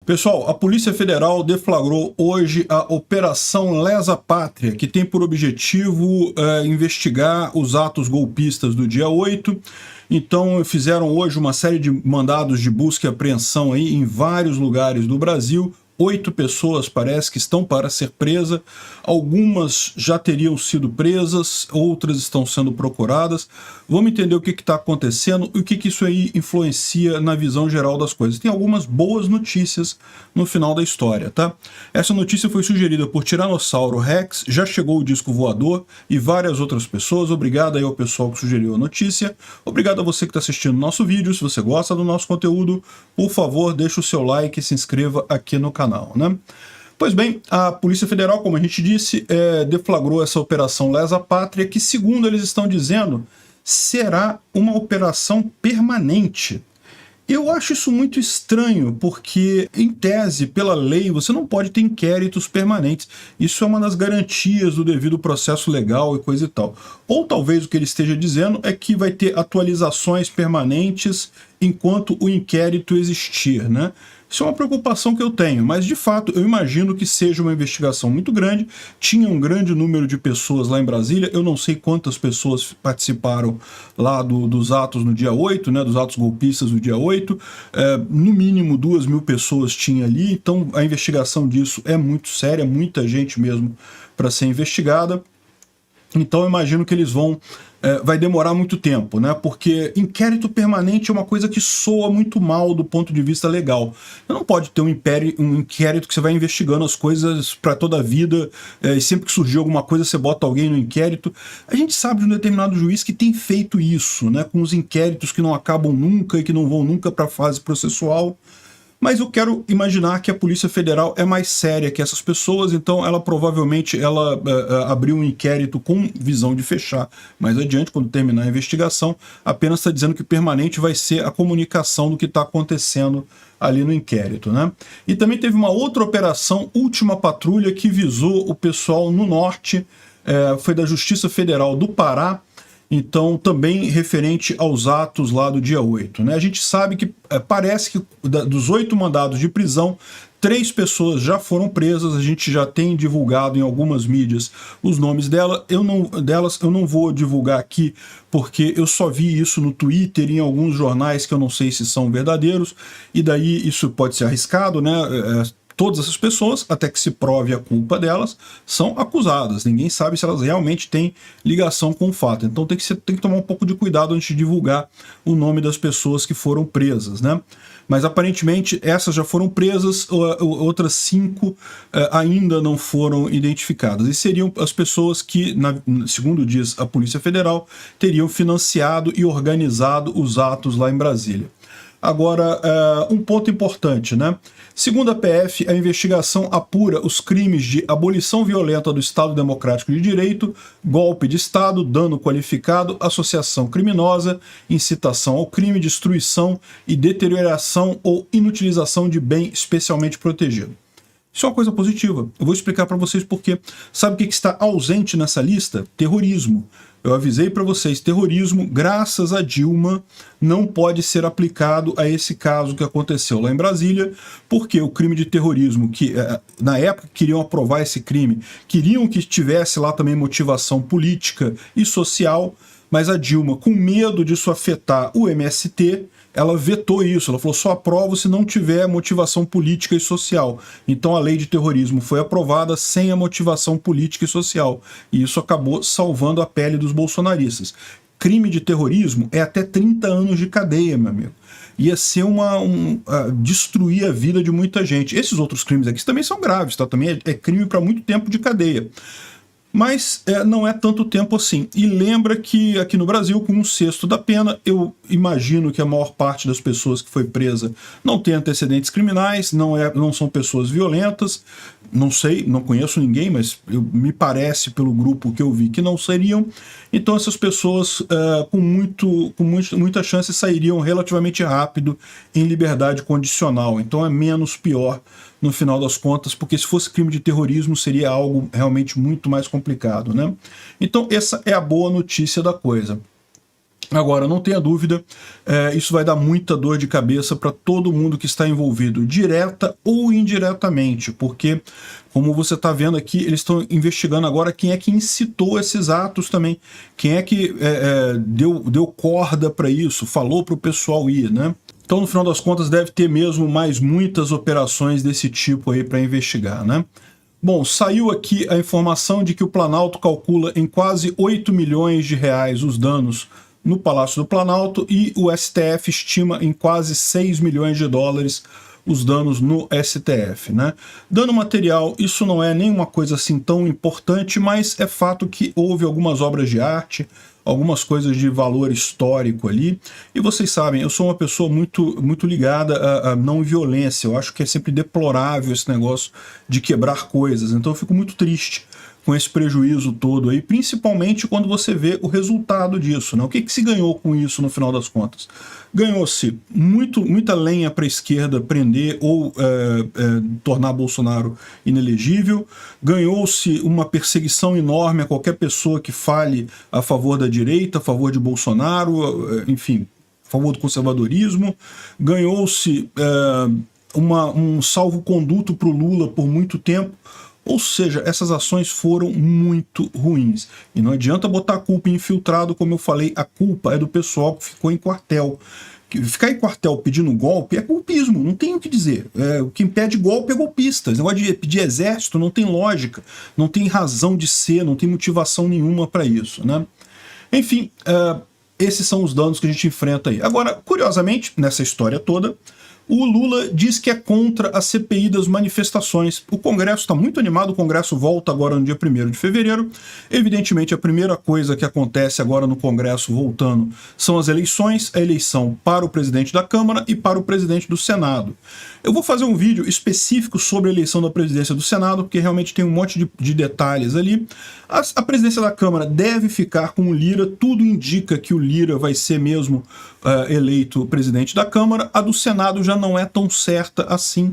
Pessoal, a Polícia Federal deflagrou hoje a Operação Lesa Pátria, que tem por objetivo investigar os atos golpistas do dia 8. Então, fizeram hoje uma série de mandados de busca e apreensão aí em vários lugares do Brasil. 8 pessoas parece que estão para ser presas, algumas já teriam sido presas, outras estão sendo procuradas. Vamos entender o que está acontecendo e o que isso aí influencia na visão geral das coisas. Tem algumas boas notícias no final da história, tá? Essa notícia foi sugerida por Tiranossauro Rex, já chegou o disco voador e várias outras pessoas. Obrigado aí ao pessoal que sugeriu a notícia. Obrigado a você que está assistindo o nosso vídeo. Se você gosta do nosso conteúdo, por favor, deixe o seu like e se inscreva aqui no canal. Né? Pois bem, a Polícia Federal, como a gente disse, deflagrou essa Operação Lesa Pátria, que, segundo eles estão dizendo, será uma operação permanente. Eu acho isso muito estranho, porque, em tese, pela lei, você não pode ter inquéritos permanentes. Isso é uma das garantias do devido processo legal e coisa e tal. Ou talvez o que ele esteja dizendo é que vai ter atualizações permanentes enquanto o inquérito existir, né? Isso é uma preocupação que eu tenho, mas de fato eu imagino que seja uma investigação muito grande. Tinha um grande número de pessoas lá em Brasília, eu não sei quantas pessoas participaram lá dos atos no dia 8, né, dos atos golpistas do dia 8, no mínimo 2.000 pessoas tinha ali, então a investigação disso é muito séria, muita gente mesmo para ser investigada. Então eu imagino que eles vão... vai demorar muito tempo, né? Porque inquérito permanente é uma coisa que soa muito mal do ponto de vista legal. Você não pode ter um inquérito que você vai investigando as coisas para toda a vida, e sempre que surgir alguma coisa você bota alguém no inquérito. A gente sabe de um determinado juiz que tem feito isso, né? Com os inquéritos que não acabam nunca e que não vão nunca para a fase processual. Mas eu quero imaginar que a Polícia Federal é mais séria que essas pessoas, então ela provavelmente abriu um inquérito com visão de fechar mais adiante, quando terminar a investigação. Apenas está dizendo que permanente vai ser a comunicação do que está acontecendo ali no inquérito, né? E também teve uma outra operação, Última Patrulha, que visou o pessoal no norte, foi da Justiça Federal do Pará. Então, também referente aos atos lá do dia 8. Né? A gente sabe que parece que dos 8 mandados de prisão, 3 pessoas já foram presas, a gente já tem divulgado em algumas mídias os nomes delas. Eu não vou divulgar aqui, porque eu só vi isso no Twitter e em alguns jornais que eu não sei se são verdadeiros, e daí isso pode ser arriscado, né? Todas essas pessoas, até que se prove a culpa delas, são acusadas. Ninguém sabe se elas realmente têm ligação com o fato. Então tem que tomar um pouco de cuidado antes de divulgar o nome das pessoas que foram presas, né? Mas aparentemente essas já foram presas, outras 5 ainda não foram identificadas. E seriam as pessoas que, segundo diz a Polícia Federal, teriam financiado e organizado os atos lá em Brasília. Agora, um ponto importante, né? Segundo a PF, a investigação apura os crimes de abolição violenta do Estado Democrático de Direito, golpe de Estado, dano qualificado, associação criminosa, incitação ao crime, destruição e deterioração ou inutilização de bem especialmente protegido. Isso é uma coisa positiva. Eu vou explicar para vocês por quê. Sabe o que está ausente nessa lista? Terrorismo. Eu avisei para vocês, terrorismo, graças a Dilma, não pode ser aplicado a esse caso que aconteceu lá em Brasília, porque o crime de terrorismo, que na época queriam aprovar esse crime, queriam que tivesse lá também motivação política e social, mas a Dilma, com medo disso afetar o MST, ela vetou isso, ela falou, só aprovo se não tiver motivação política e social. Então a lei de terrorismo foi aprovada sem a motivação política e social, e isso acabou salvando a pele dos bolsonaristas. Crime de terrorismo é até 30 anos de cadeia, meu amigo. Ia ser destruir a vida de muita gente. Esses outros crimes aqui também são graves, tá? Também é crime para muito tempo de cadeia. Mas não é tanto tempo assim. E lembra que aqui no Brasil, com 1/6 da pena, eu imagino que a maior parte das pessoas que foi presa não tem antecedentes criminais, não são pessoas violentas, não sei, não conheço ninguém, mas me parece pelo grupo que eu vi que não seriam. Então essas pessoas com muita chance sairiam relativamente rápido em liberdade condicional. Então é menos pior no final das contas, porque se fosse crime de terrorismo seria algo realmente muito mais complicado, né? Então essa é a boa notícia da coisa. Agora, não tenha dúvida, isso vai dar muita dor de cabeça para todo mundo que está envolvido, direta ou indiretamente, porque, como você está vendo aqui, eles estão investigando agora quem é que incitou esses atos também, quem é que deu corda para isso, falou para o pessoal ir, né? Então, no final das contas, deve ter mesmo mais muitas operações desse tipo aí para investigar, né? Bom, saiu aqui a informação de que o Planalto calcula em quase 8 milhões de reais os danos no Palácio do Planalto e o STF estima em quase 6 milhões de dólares os danos no STF, né? Dano material, isso não é nenhuma coisa assim tão importante, mas é fato que houve algumas obras de arte, algumas coisas de valor histórico ali, e vocês sabem, eu sou uma pessoa muito ligada à não violência, eu acho que é sempre deplorável esse negócio de quebrar coisas, então eu fico muito triste com esse prejuízo todo aí, principalmente quando você vê o resultado disso, né? O que se ganhou com isso no final das contas? Ganhou-se muita lenha para a esquerda prender ou tornar Bolsonaro inelegível, ganhou-se uma perseguição enorme a qualquer pessoa que fale a favor da direita, a favor de Bolsonaro, enfim, a favor do conservadorismo, ganhou-se um salvo-conduto para o Lula por muito tempo. Ou seja, essas ações foram muito ruins. E não adianta botar a culpa em infiltrado, como eu falei, a culpa é do pessoal que ficou em quartel. Ficar em quartel pedindo golpe é golpismo, não tem o que dizer. Quem pede golpe é golpista. Esse negócio de pedir exército não tem lógica, não tem razão de ser, não tem motivação nenhuma para isso, né? Enfim, esses são os danos que a gente enfrenta aí. Agora, curiosamente, nessa história toda, o Lula diz que é contra a CPI das manifestações. O Congresso está muito animado, o Congresso volta agora no dia 1º de fevereiro. Evidentemente, a primeira coisa que acontece agora no Congresso voltando são as eleições, a eleição para o presidente da Câmara e para o presidente do Senado. Eu vou fazer um vídeo específico sobre a eleição da presidência do Senado, porque realmente tem um monte de detalhes ali. A presidência da Câmara deve ficar com o Lira, tudo indica que o Lira vai ser mesmo eleito presidente da Câmara. A do Senado já não é tão certa assim.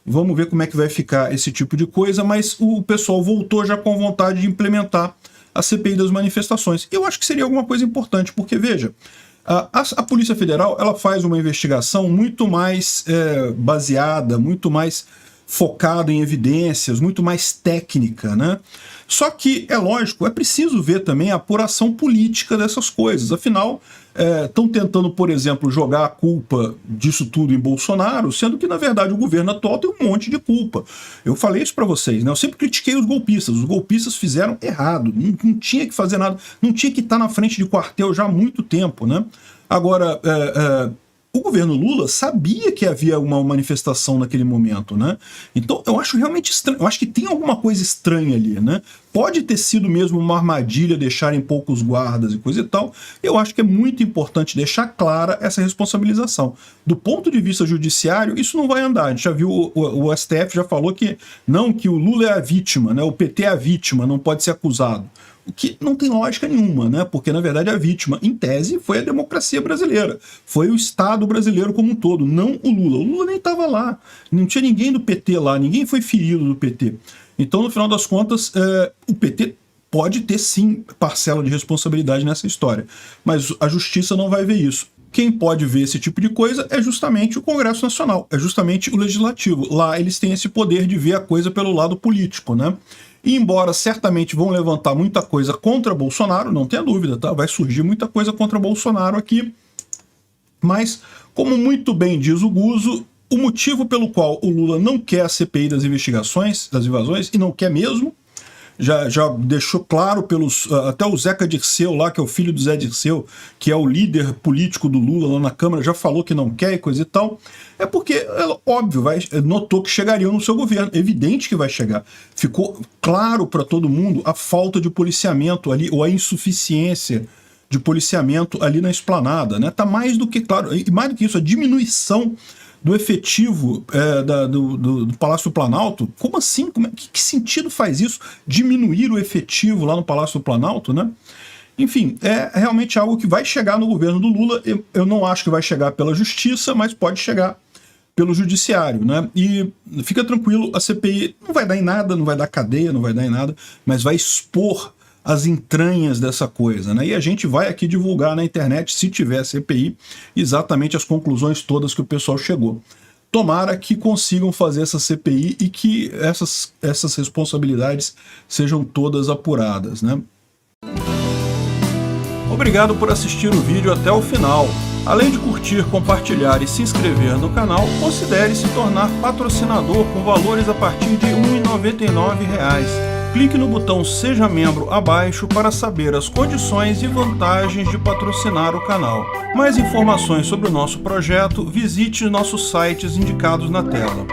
Vamos ver como é que vai ficar esse tipo de coisa, mas o pessoal voltou já com vontade de implementar a CPI das manifestações. Eu acho que seria alguma coisa importante, porque, veja, a Polícia Federal ela faz uma investigação muito mais baseada, muito mais focada em evidências, muito mais técnica, né? Só que, é lógico, é preciso ver também a apuração política dessas coisas. Afinal, estão tentando, por exemplo, jogar a culpa disso tudo em Bolsonaro, sendo que, na verdade, o governo atual tem um monte de culpa. Eu falei isso para vocês, né? Eu sempre critiquei os golpistas fizeram errado, não tinha que fazer nada, não tinha que estar na frente de quartel já há muito tempo, né? Agora, o governo Lula sabia que havia uma manifestação naquele momento, né? Então, eu acho realmente estranho, eu acho que tem alguma coisa estranha ali, né? Pode ter sido mesmo uma armadilha deixarem poucos guardas e coisa e tal. Eu acho que é muito importante deixar clara essa responsabilização. Do ponto de vista judiciário, isso não vai andar. A gente já viu, o STF já falou que não, que o Lula é a vítima, né? O PT é a vítima, não pode ser acusado. O que não tem lógica nenhuma, né? Porque, na verdade, a vítima, em tese, foi a democracia brasileira. Foi o Estado brasileiro como um todo, não o Lula. O Lula nem estava lá. Não tinha ninguém do PT lá, ninguém foi ferido do PT. Então, no final das contas, o PT pode ter, sim, parcela de responsabilidade nessa história. Mas a justiça não vai ver isso. Quem pode ver esse tipo de coisa é justamente o Congresso Nacional, é justamente o Legislativo. Lá eles têm esse poder de ver a coisa pelo lado político, né? E embora certamente vão levantar muita coisa contra Bolsonaro, não tenha dúvida, tá? Vai surgir muita coisa contra Bolsonaro aqui. Mas, como muito bem diz o Guzzo, o motivo pelo qual o Lula não quer a CPI das investigações, das invasões, e não quer mesmo, já deixou claro até o Zeca Dirceu lá, que é o filho do Zé Dirceu, que é o líder político do Lula lá na Câmara, já falou que não quer e coisa e tal, é porque, óbvio, notou que chegariam no seu governo, evidente que vai chegar. Ficou claro para todo mundo a falta de policiamento ali, ou a insuficiência de policiamento ali na esplanada, né? Tá mais do que claro, e mais do que isso, a diminuição do efetivo do Palácio do Planalto. Como assim? Que sentido faz isso? Diminuir o efetivo lá no Palácio do Planalto, né? Enfim, é realmente algo que vai chegar no governo do Lula. Eu não acho que vai chegar pela justiça, mas pode chegar pelo judiciário, né? E fica tranquilo, a CPI não vai dar em nada, não vai dar cadeia, não vai dar em nada, mas vai expor as entranhas dessa coisa, né? E a gente vai aqui divulgar na internet, se tiver CPI, exatamente as conclusões todas que o pessoal chegou. Tomara que consigam fazer essa CPI e que essas responsabilidades sejam todas apuradas, né? Obrigado por assistir o vídeo até o final. Além de curtir, compartilhar e se inscrever no canal, considere se tornar patrocinador com valores a partir de R$ 1,99. Clique no botão Seja Membro abaixo para saber as condições e vantagens de patrocinar o canal. Mais informações sobre o nosso projeto, visite nossos sites indicados na tela.